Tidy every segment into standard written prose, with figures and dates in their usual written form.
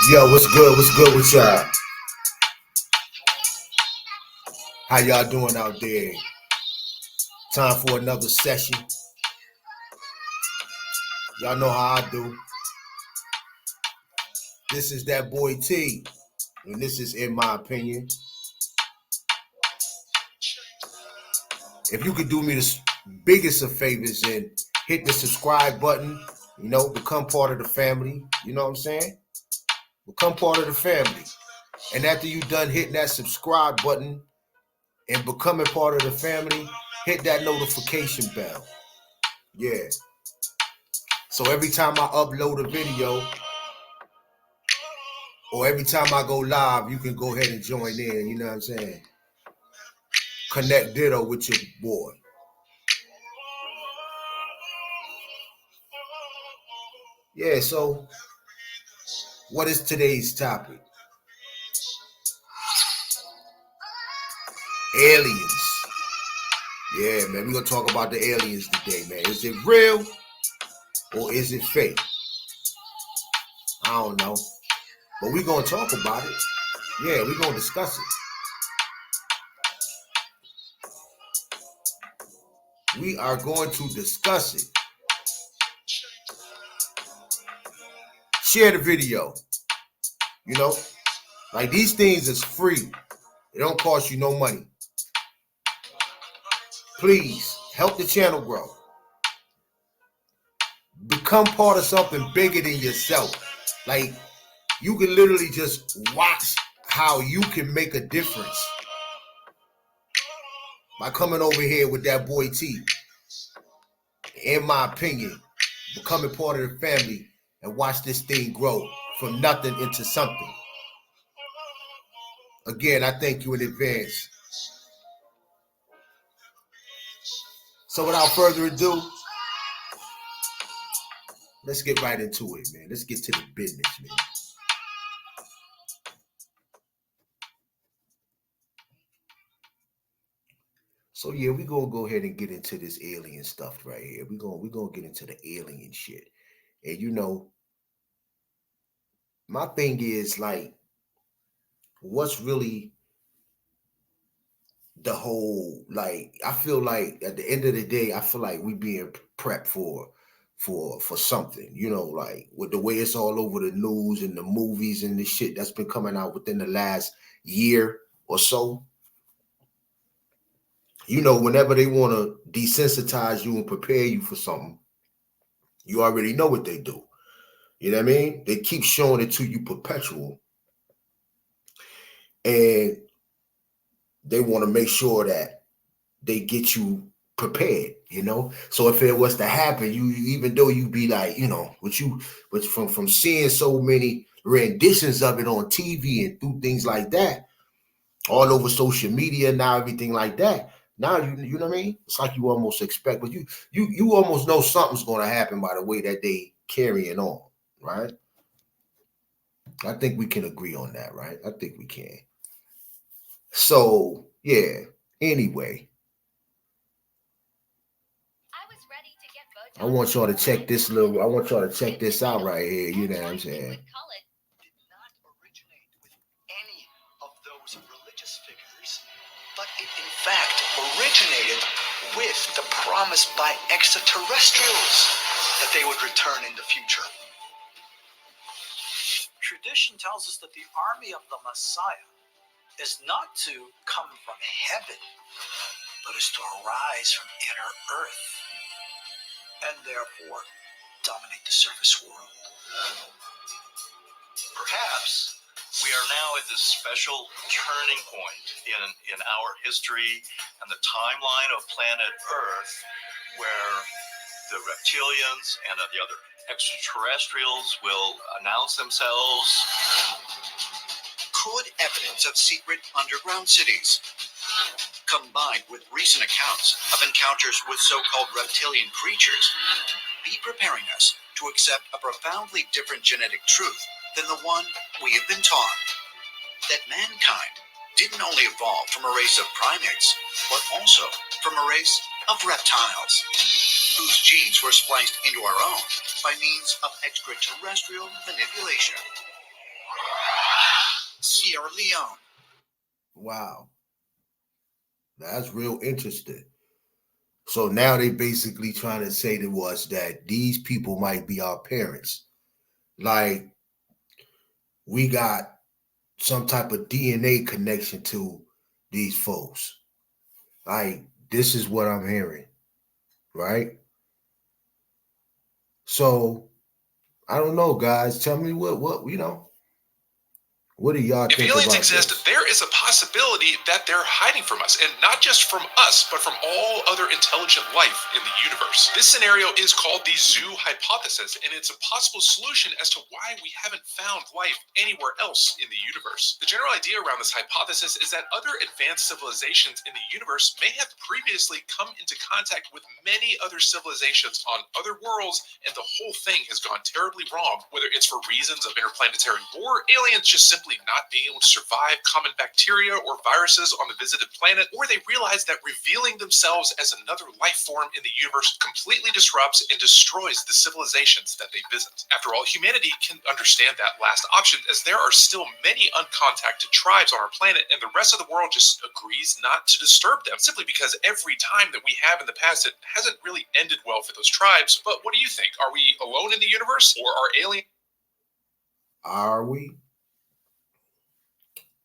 Yo, what's good? What's good with y'all? How y'all doing out there? Time for another session. Y'all know how I do. This is that boy T, and this is in my opinion. If you could do me the biggest of favors and hit the subscribe button, become part of the family. You know what I'm saying? Become part of the family. And after you done hitting that subscribe button and becoming part of the family, hit that notification bell. Yeah. So every time I upload a video or every time I go live, you can go ahead and join in. You know what I'm saying? Connect ditto with your boy. Yeah, so what is today's topic? Aliens. Yeah, man, we're going to talk about the aliens today, man. Is it real or is it fake? I don't know. But we're going to talk about it. Yeah, we're going to discuss it. We are going to discuss it. Share the video. Like these things is free. It don't cost you no money. Please help the channel grow. Become part of something bigger than yourself. Like you can literally just watch how you can make a difference by coming over here with that boy T. In my opinion, becoming part of the family and watch this thing grow from nothing into something. Again, I thank you in advance. So without further ado, let's get right into it, man. Let's get to the business, man. So yeah, we're gonna go ahead and get into this alien stuff right here. We're gonna get into the alien shit. And my thing is like, what's really the whole, like, I feel like at the end of the day, I feel like we being prepped for something, like with the way it's all over the news and the movies and the shit that's been coming out within the last year or so. Whenever they want to desensitize you and prepare you for something, you already know what they do. You know what I mean? They keep showing it to you perpetual. And they want to make sure that they get you prepared, So if it was to happen, you even though you be like, but from seeing so many renditions of it on TV and through things like that, all over social media now, everything like that. Now you know what I mean? It's like you almost expect, but you almost know something's gonna happen by the way that they carrying on, right? I think we can agree on that, right? I think we can. So yeah, anyway. I want y'all to check this out right here. You know what I'm saying? Did not originate with any of those religious figures, but it in fact originated with the promise by extraterrestrials that they would return in the future. Tradition tells us that the army of the Messiah is not to come from heaven, but is to arise from inner earth and therefore dominate the surface world. Perhaps we are now at this special turning point in our history and the timeline of planet Earth where the reptilians and the other extraterrestrials will announce themselves. Could evidence of secret underground cities, combined with recent accounts of encounters with so-called reptilian creatures, be preparing us to accept a profoundly different genetic truth than the one we have been taught? That mankind didn't only evolve from a race of primates, but also from a race of reptiles, whose genes were spliced into our own by means of extraterrestrial manipulation. Sierra Leone. Wow. That's real interesting. So now they basically trying to say to us that these people might be our parents. Like we got some type of DNA connection to these folks. Like this is what I'm hearing, right? So I don't know, guys. Tell me what what do y'all If think aliens about exist, this? there is a possibility that they're hiding from us, and not just from us, but from all other intelligent life in the universe. This scenario is called the Zoo hypothesis, and it's a possible solution as to why we haven't found life anywhere else in the universe. The general idea around this hypothesis is that other advanced civilizations in the universe may have previously come into contact with many other civilizations on other worlds, and the whole thing has gone terribly wrong, whether it's for reasons of interplanetary war, aliens just simply not being able to survive common bacteria or viruses on the visited planet, or they realize that revealing themselves as another life form in the universe completely disrupts and destroys the civilizations that they visit. After all, humanity can understand that last option, as there are still many uncontacted tribes on our planet, and the rest of the world just agrees not to disturb them, simply because every time that we have in the past, it hasn't really ended well for those tribes. But what do you think? Are we alone in the universe, or are aliens? Are we?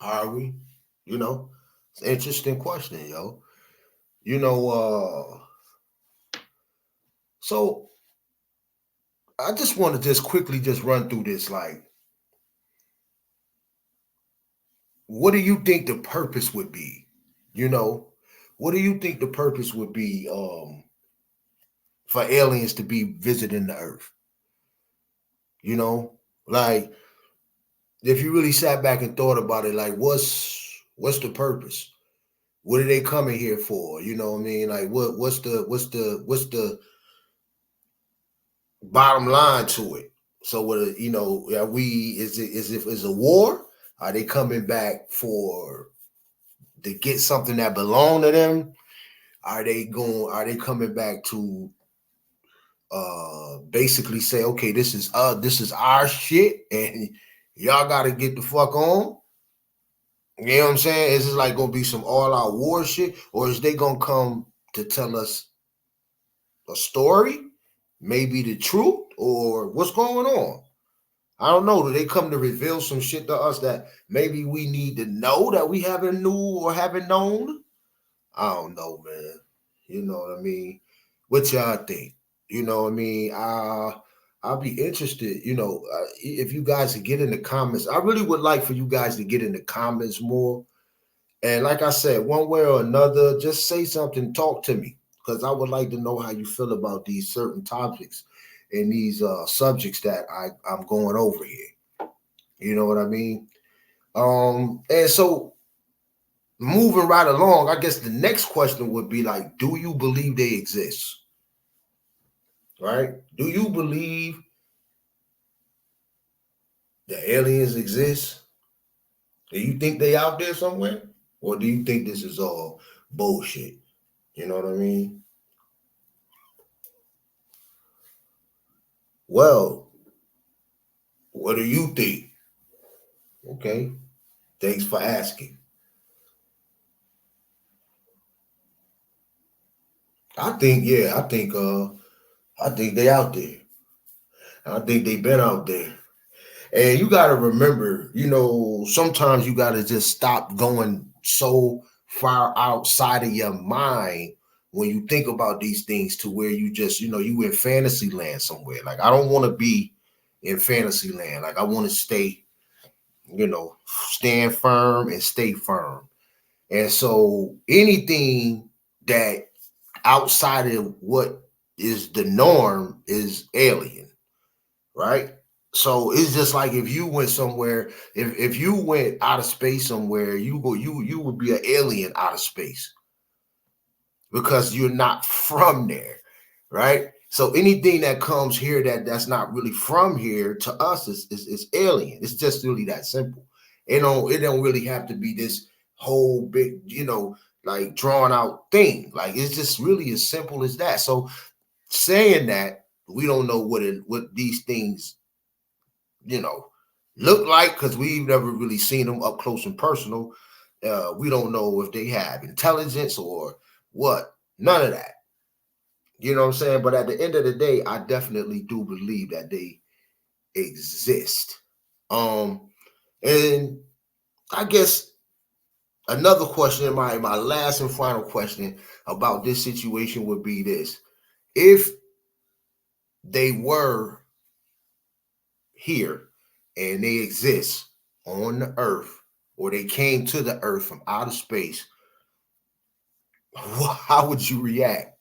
Are we? You know, it's an interesting question, yo. You know, so I just want to just quickly just run through this. Like, what do you think the purpose would be? You know, what do you think the purpose would be for aliens to be visiting the earth? You know, like if you really sat back and thought about it, like what's the purpose? What are they coming here for? You know what I mean? Like what's the bottom line to it? So what you know, are we is a war? Are they coming back for to get something that belong to them? Are they coming back to basically say, okay, this is our shit and y'all gotta get the fuck on? You know what I'm saying? Is this like gonna be some all-out war shit, or is they gonna come to tell us a story, maybe the truth, or what's going on? I don't know. Do they come to reveal some shit to us that maybe we need to know that we haven't knew or haven't known? I don't know, man. You know what I mean? What y'all think? You know what I mean? I'll be interested, you know, if you guys could get in the comments. I really would like for you guys to get in the comments more. And like I said, one way or another, just say something, talk to me, because I would like to know how you feel about these certain topics and these subjects that I'm going over here. You know what I mean? And so moving right along, I guess the next question would be like, do you believe they exist? Right? Do you believe the aliens exist? Do you think they out there somewhere? Or do you think this is all bullshit? You know what I mean? Well, what do you think? Okay. Thanks for asking. I think they out there. I think they've been out there. And you got to remember, you know, sometimes you got to just stop going so far outside of your mind when you think about these things to where you just, you know, you in fantasy land somewhere. Like, I don't want to be in fantasy land. Like, I want to stay, you know, stand firm and stay firm. And so anything that outside of what is the norm is alien, right? So it's just like if you went somewhere, if you went out of space somewhere, you would be an alien out of space because you're not from there, right? So anything that comes here that's not really from here to us is alien. It's just really that simple. It don't really have to be this whole big, you know, like drawn out thing. Like it's just really as simple as that. So saying that we don't know what these things, you know, look like, because we've never really seen them up close and personal. We don't know if they have intelligence or what. None of that. You know what I'm saying? But at the end of the day, I definitely do believe that they exist. And I guess another question, my last and final question about this situation would be this: if they were here and they exist on the earth, or they came to the earth from outer space, how would you react?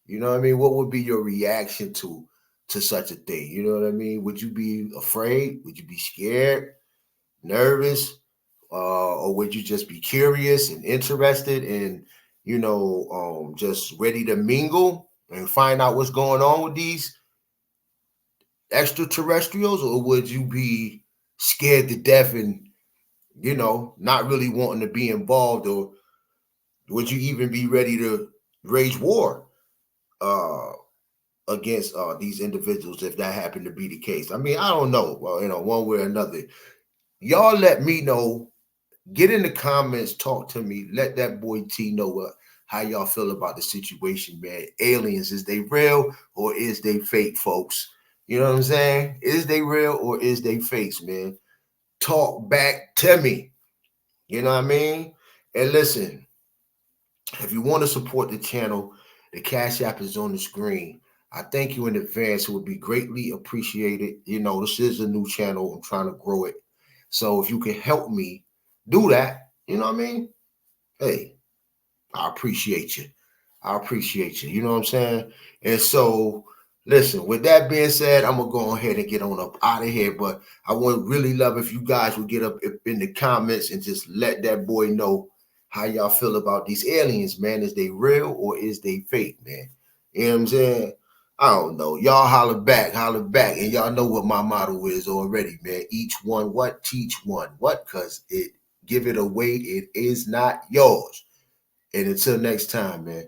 You know what I mean? What would be your reaction to such a thing? You know what I mean? Would you be afraid? Would you be scared, nervous, or would you just be curious and interested and just ready to mingle and find out what's going on with these extraterrestrials, or would you be scared to death and not really wanting to be involved, or would you even be ready to wage war against these individuals if that happened to be the case? I mean, I don't know. Well, one way or another, y'all let me know. Get in the comments, talk to me. Let that boy T know how y'all feel about the situation, man. Aliens, is they real or is they fake, folks? You know what I'm saying? Is they real or is they fakes, man? Talk back to me. You know what I mean? And listen, if you want to support the channel, the Cash App is on the screen. I thank you in advance. It would be greatly appreciated. This is a new channel. I'm trying to grow it. So if you can help me do that, you know what I mean? Hey, I appreciate you. I appreciate you. You know what I'm saying? And so, listen, with that being said, I'm going to go ahead and get on up out of here. But I would really love if you guys would get up in the comments and just let that boy know how y'all feel about these aliens, man. Is they real or is they fake, man? You know what I'm saying? I don't know. Y'all holler back. And y'all know what my motto is already, man. Each one what? Teach one what? Because give it away. It is not yours. And until next time, man.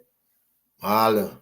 Holla.